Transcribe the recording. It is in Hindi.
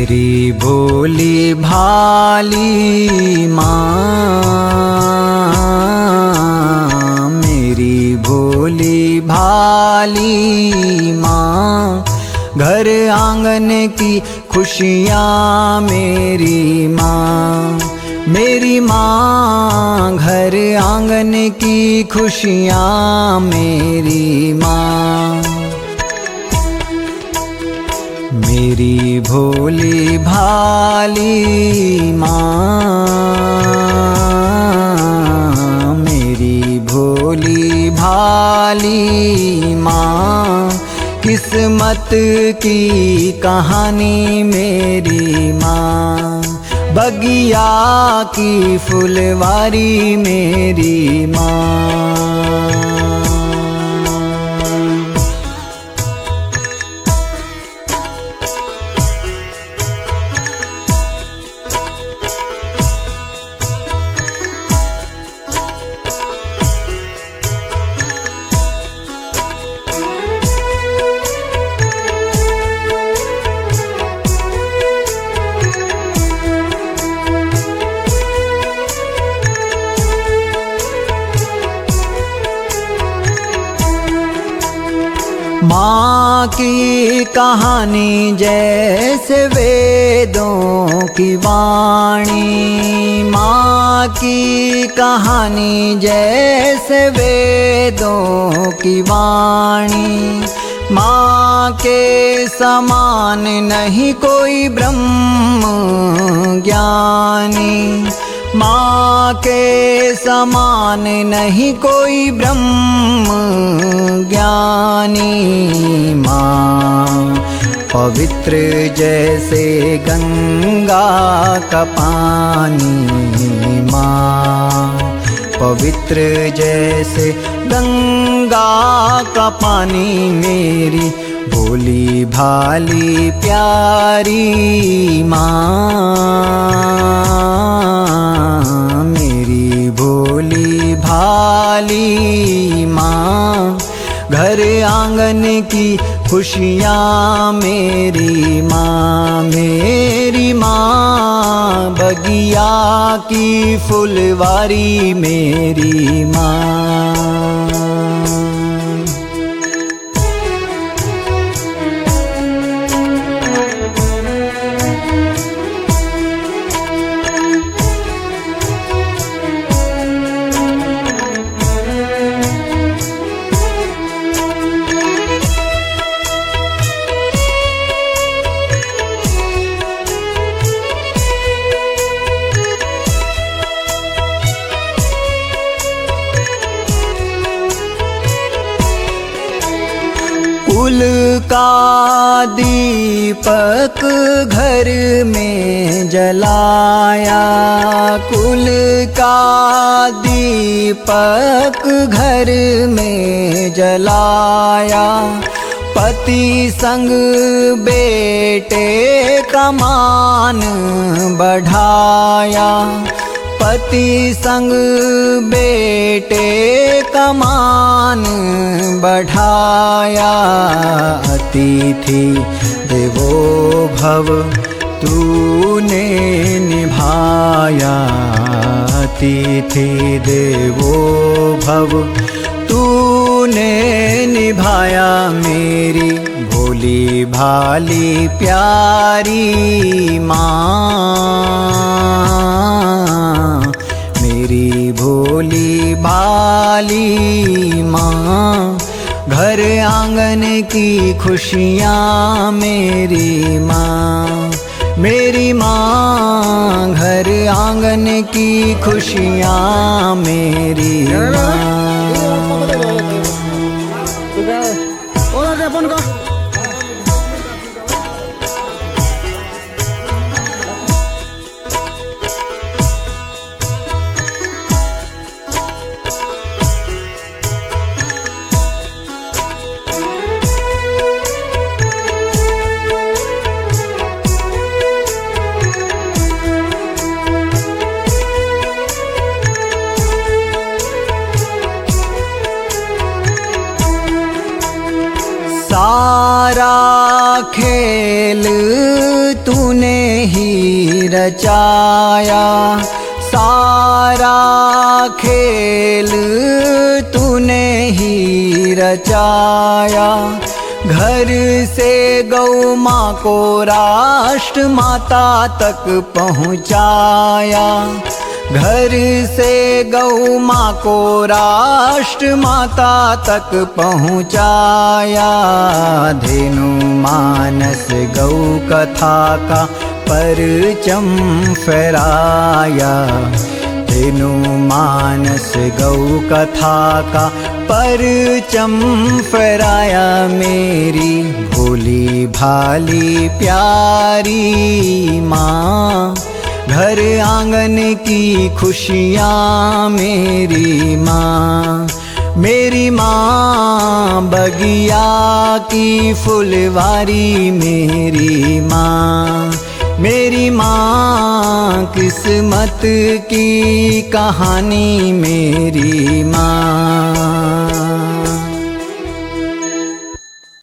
मेरी भोली भाली माँ, मेरी भोली भाली माँ, घर आंगन की खुशियाँ मेरी माँ, मेरी माँ, घर आंगन की खुशियाँ मेरी माँ। मेरी भोली भाली माँ, मेरी भोली भाली माँ, किस्मत की कहानी मेरी माँ, बगिया की फुलवारी मेरी माँ। माँ की कहानी जैसे वेदों की वाणी, माँ की कहानी जैसे वेदों की वाणी, माँ के समान नहीं कोई ब्रह्म ज्ञानी, माँ के समान नहीं कोई ब्रह्म ज्ञानी। माँ पवित्र जैसे गंगा का पानी, माँ पवित्र जैसे गंगा का पानी, मेरी भोली भाली प्यारी माँ, मेरी भोली भाली माँ, घर आंगन की खुशियाँ मेरी माँ, मेरी माँ, बगिया की फुलवारी मेरी माँ। कुल का दीपक घर में जलाया, कुल का दीपक घर में जलाया, पति संग बेटे का मान बढ़ाया, पति संग बेटे का मान बढ़ाया। अतिथि देवो भव तूने निभाया, अतिथि देवो भव तूने निभाया, मेरी भोली भाली प्यारी माँ, मेरी भोली भाली माँ, घर आंगन की खुशियाँ मेरी माँ, मेरी माँ, घर आंगन की खुशियाँ मेरी माँ। सारा खेल तूने ही रचाया, सारा खेल तूने ही रचाया। घर से गौ माँ को राष्ट्र माता तक पहुँचाया, घर से गौ माँ को राष्ट्र माता तक पहुँचाया। धेनु मानस गौ कथा का परचम फहराया, धेनु मानस गौ कथा का परचम फहराया। मेरी भोली भाली प्यारी माँ, घर आंगन की खुशियाँ मेरी माँ, मेरी माँ बगिया की फुलवारी मेरी माँ, मेरी माँ किस्मत की कहानी मेरी माँ।